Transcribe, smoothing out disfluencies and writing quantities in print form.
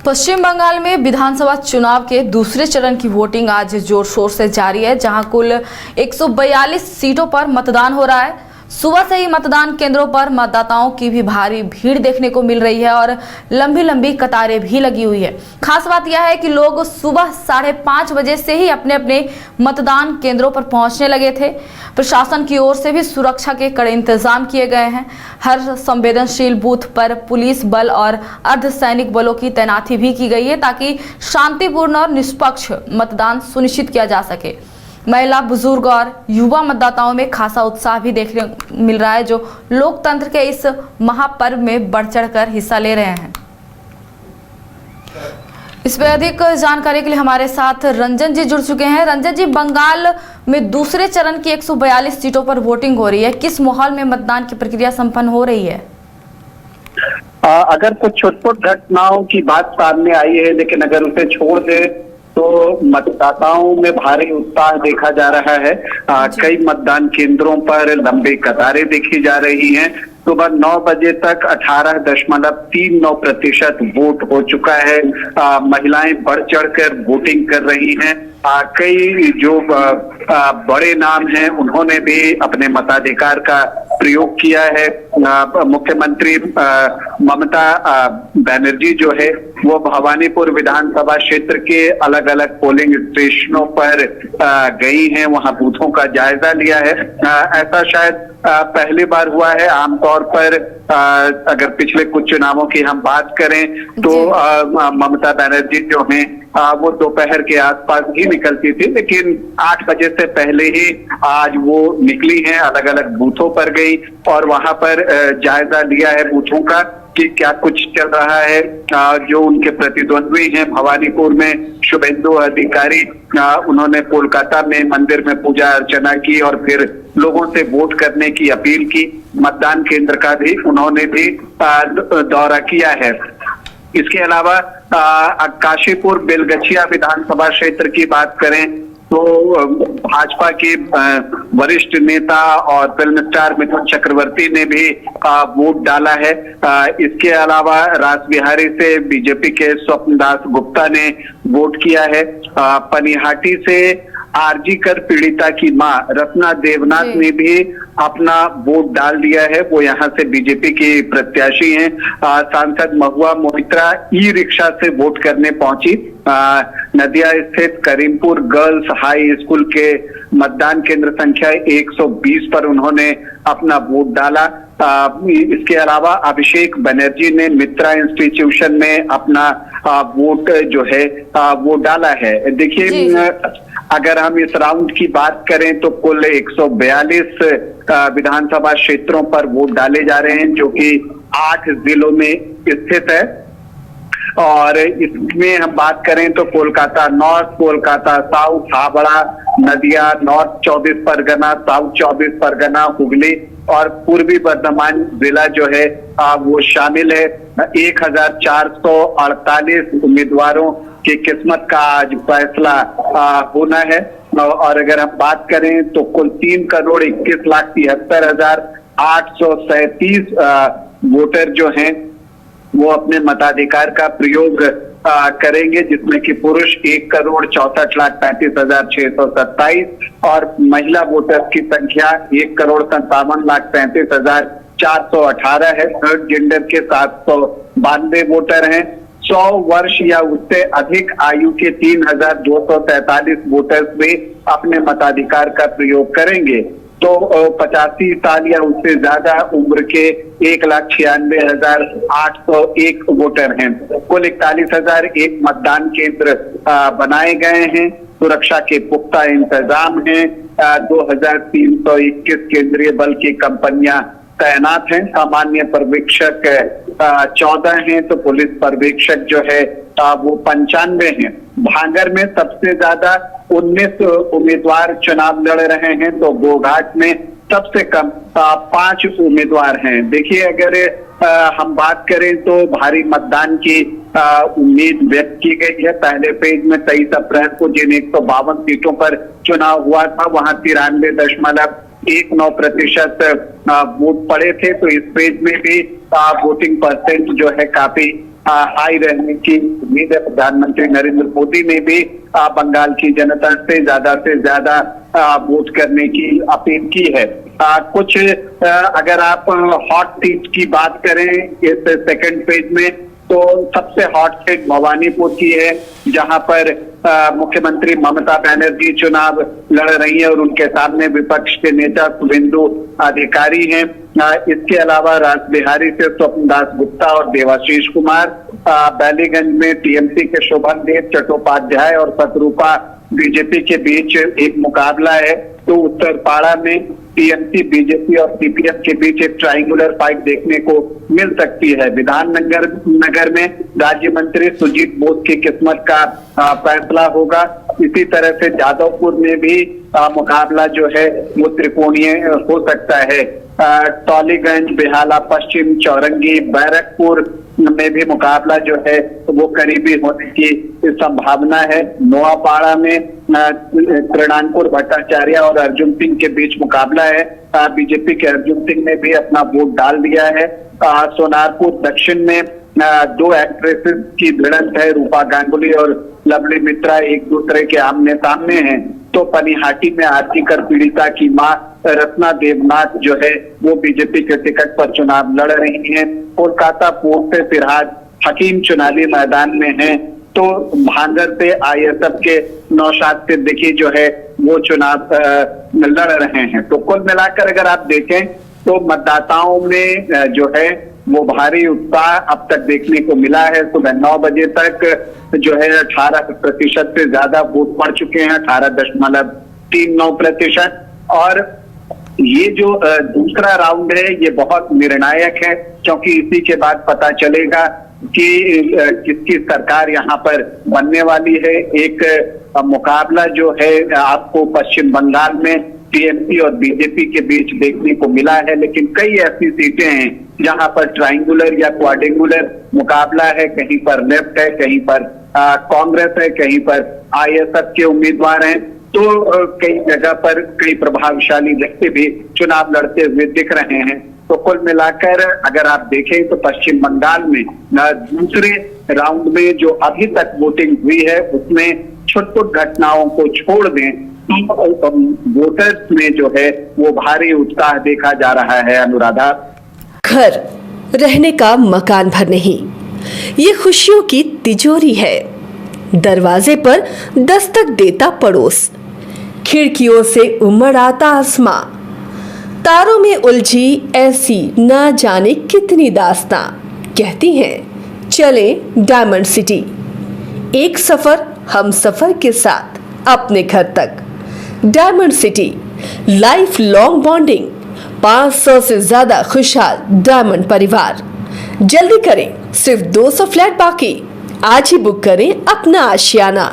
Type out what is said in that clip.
पश्चिम बंगाल में विधानसभा चुनाव के दूसरे चरण की वोटिंग आज जोर शोर से जारी है, जहां कुल 142 सीटों पर मतदान हो रहा है। सुबह से ही मतदान केंद्रों पर मतदाताओं की भी भारी भीड़ देखने को मिल रही है और लंबी लंबी कतारें भी लगी हुई है। खास बात यह है कि लोग सुबह 5:30 बजे से ही अपने अपने मतदान केंद्रों पर पहुंचने लगे थे। प्रशासन की ओर से भी सुरक्षा के कड़े इंतजाम किए गए हैं। हर संवेदनशील बूथ पर पुलिस बल और अर्धसैनिक बलों की तैनाती भी की गई है, ताकि शांतिपूर्ण और निष्पक्ष मतदान सुनिश्चित किया जा सके। महिला, बुजुर्ग और युवा मतदाताओं में खासा उत्साह भी देखने मिल रहा है, जो लोकतंत्र के इस महापर्व में बढ़ चढ़कर हिस्सा ले रहे हैं। इस पर अधिक जानकारी के लिए हमारे साथ रंजन जी जुड़ चुके हैं। रंजन जी, बंगाल में दूसरे चरण की 142 सीटों पर वोटिंग हो रही है, किस माहौल में मतदान की प्रक्रिया संपन्न हो रही है? अगर कुछ छुटपुट घटनाओं की बात सामने आई है, लेकिन अगर उसे छोड़ दे तो मतदाताओं में भारी उत्साह देखा जा रहा है। कई मतदान केंद्रों पर लंबी कतारें देखी जा रही हैं। सुबह 9 बजे तक 18.39% वोट हो चुका है। महिलाएं बढ़ चढ़कर वोटिंग कर रही हैं। कई जो बड़े नाम हैं उन्होंने भी अपने मताधिकार का प्रयोग किया है। मुख्यमंत्री ममता बनर्जी जो है वो भवानीपुर विधानसभा क्षेत्र के अलग अलग पोलिंग स्टेशनों पर गई हैं, वहां बूथों का जायजा लिया है। ऐसा शायद पहली बार हुआ है। आमतौर पर अगर पिछले कुछ चुनावों की हम बात करें तो ममता बनर्जी जो हैं वो दोपहर के आसपास ही निकलती थी, लेकिन 8 बजे से पहले ही आज वो निकली हैं, अलग अलग बूथों पर गई और वहां पर जायजा लिया है बूथों का कि क्या कुछ चल रहा है। जो उनके प्रतिद्वंद्वी हैं भवानीपुर में शुभेंदु अधिकारी, उन्होंने कोलकाता में मंदिर में पूजा अर्चना की और फिर लोगों से वोट करने की अपील की। मतदान केंद्र का भी उन्होंने भी दौरा किया है। इसके अलावा काशीपुर बेलगछिया विधानसभा क्षेत्र की बात करें तो भाजपा के वरिष्ठ नेता और फिल्म स्टार मिथुन चक्रवर्ती ने भी वोट डाला है। इसके अलावा रासबिहारी से बीजेपी के स्वप्न दास गुप्ता ने वोट किया है। पनिहाटी से आरजी कर पीड़िता की मां रत्ना देवनाथ ने भी अपना वोट डाल दिया है। वो यहाँ से बीजेपी की प्रत्याशी हैं। सांसद महुआ मोहित्रा ई रिक्शा से वोट करने पहुंची। नदिया स्थित करीमपुर गर्ल्स हाई स्कूल के मतदान केंद्र संख्या 120 पर उन्होंने अपना वोट डाला। इसके अलावा अभिषेक बनर्जी ने मित्रा इंस्टीट्यूशन में अपना वोट जो है वो डाला है। देखिए, अगर हम इस राउंड की बात करें तो कुल 142 विधानसभा क्षेत्रों पर वोट डाले जा रहे हैं, जो कि 8 जिलों में स्थित है। और इसमें हम बात करें तो कोलकाता नॉर्थ, कोलकाता साउथ, हावड़ा, नदिया, नॉर्थ 24 परगना, साउथ 24 परगना, हुगली और पूर्वी बर्धमान जिला जो है वो शामिल है। 1448 उम्मीदवारों की किस्मत का आज फैसला होना है। और अगर हम बात करें तो कुल 3,61,73,837 वोटर जो हैं वो अपने मताधिकार का प्रयोग करेंगे, जिसमें कि पुरुष 1,64,35,627 और महिला वोटर्स की संख्या 1,57,35,418 है। थर्ड जेंडर के 792 वोटर हैं। 100 वर्ष या उससे अधिक आयु के 3,243 वोटर्स भी अपने मताधिकार का प्रयोग करेंगे। तो 85 साल या उससे ज्यादा उम्र के 1,96,801 वोटर हैं। कुल 41,001 मतदान केंद्र बनाए गए हैं। सुरक्षा के पुख्ता इंतजाम हैं। 2,321 केंद्रीय बल की कंपनियां तैनात हैं। सामान्य पर्यवेक्षक 14 हैं, तो पुलिस पर्यवेक्षक जो है वो 95 हैं। भांगर में सबसे ज्यादा 19 उम्मीदवार चुनाव लड़ रहे हैं, तो गोघाट में सबसे कम 5 उम्मीदवार हैं। देखिए, अगर हम बात करें तो भारी मतदान की उम्मीद व्यक्त की गई है। पहले फेज में 23 अप्रैल को जिन 152 सीटों पर चुनाव हुआ था, वहां 93.8 1.9% वोट पड़े थे। तो इस फेज में भी वोटिंग परसेंट जो है काफी हाई रहने की उम्मीद है। प्रधानमंत्री नरेंद्र मोदी ने भी बंगाल की जनता से ज्यादा वोट करने की अपील की है। कुछ अगर आप हॉट सीट की बात करें इस सेकंड फेज में, तो सबसे हॉट सीट भवानीपुर की है, जहां पर मुख्यमंत्री ममता बनर्जी चुनाव लड़ रही है और उनके सामने विपक्ष के नेता शुभेंदु अधिकारी हैं। इसके अलावा रासबिहारी से स्वप्न दास गुप्ता और देवाशीष कुमार, बैलीगंज में टीएमसी के शोभन देव चट्टोपाध्याय और सतरूपा बीजेपी के बीच एक मुकाबला है। तो उत्तरपाड़ा में टीएमसी, बीजेपी और सीपीएम के बीच एक ट्रायंगुलर फाइट देखने को मिल सकती है। विधाननगर में राज्य मंत्री सुजीत बोस की किस्मत का फैसला होगा। इसी तरह से जादवपुर में भी मुकाबला जो है वो त्रिकोणीय हो सकता है। टॉलीगंज, बेहाला पश्चिम, चौरंगी, बैरकपुर में भी मुकाबला जो है वो करीबी होने की संभावना है। नोआपाड़ा में त्रिनानपुर भट्टाचार्य और अर्जुन सिंह के बीच मुकाबला है। बीजेपी के अर्जुन सिंह ने भी अपना वोट डाल दिया है। सोनारपुर दक्षिण में दो एक्ट्रेसेस की भिड़ंत है। रूपा गांगुली और लवली मित्रा एक दूसरे के आमने सामने हैं। तो पनिहाटी में आरती कर पीड़िता की मां रत्ना देवनाथ जो है वो बीजेपी के टिकट पर चुनाव लड़ रही हैं। कोलकाता पोर्ट से फिरहाद हकीम चुनावी मैदान में हैं। तो भांगर से आईएसएफ के नौशाद सिद्दीकी जो है वो चुनाव लड़ रहे हैं। तो कुल मिलाकर अगर आप देखें तो मतदाताओं में जो है वो भारी उत्साह अब तक देखने को मिला है। सुबह 9 बजे तक जो है 18% से ज्यादा वोट पड़ चुके हैं, 18.39%। और ये जो दूसरा राउंड है ये बहुत निर्णायक है, क्योंकि इसी के बाद पता चलेगा कि किसकी सरकार यहाँ पर बनने वाली है। एक मुकाबला जो है आपको पश्चिम बंगाल में टीएमसी और बीजेपी के बीच देखने को मिला है, लेकिन कई ऐसी सीटें हैं जहां पर ट्रायंगुलर या क्वाड्रेंगुलर मुकाबला है। कहीं पर लेफ्ट है, कहीं पर कांग्रेस है, कहीं पर आईएसएफ के उम्मीदवार हैं। तो कई जगह पर कई प्रभावशाली व्यक्ति भी चुनाव लड़ते हुए दिख रहे हैं। तो कुल मिलाकर अगर आप देखें तो पश्चिम बंगाल में दूसरे राउंड में जो अभी तक वोटिंग हुई है उसमें छुटपुट घटनाओं को छोड़ दें तो वोटर्स में जो है वो भारी उत्साह देखा जा रहा है। अनुराधा, घर रहने का मकान भर नहीं, ये खुशियों की तिजोरी है। दरवाजे पर दस्तक देता पड़ोस, खिड़कियों से उमड़ आता आसमां, तारों में उलझी ऐसी ना जाने कितनी दास्तां। कहती हैं चले डायमंड सिटी, एक सफर हम सफर के साथ अपने घर तक। Diamond city, life long bonding, 500 से ज्यादा खुशहाल डायमंड परिवार। जल्दी करें, सिर्फ 200 फ्लैट बाकी। आज ही बुक करें अपना आशियाना।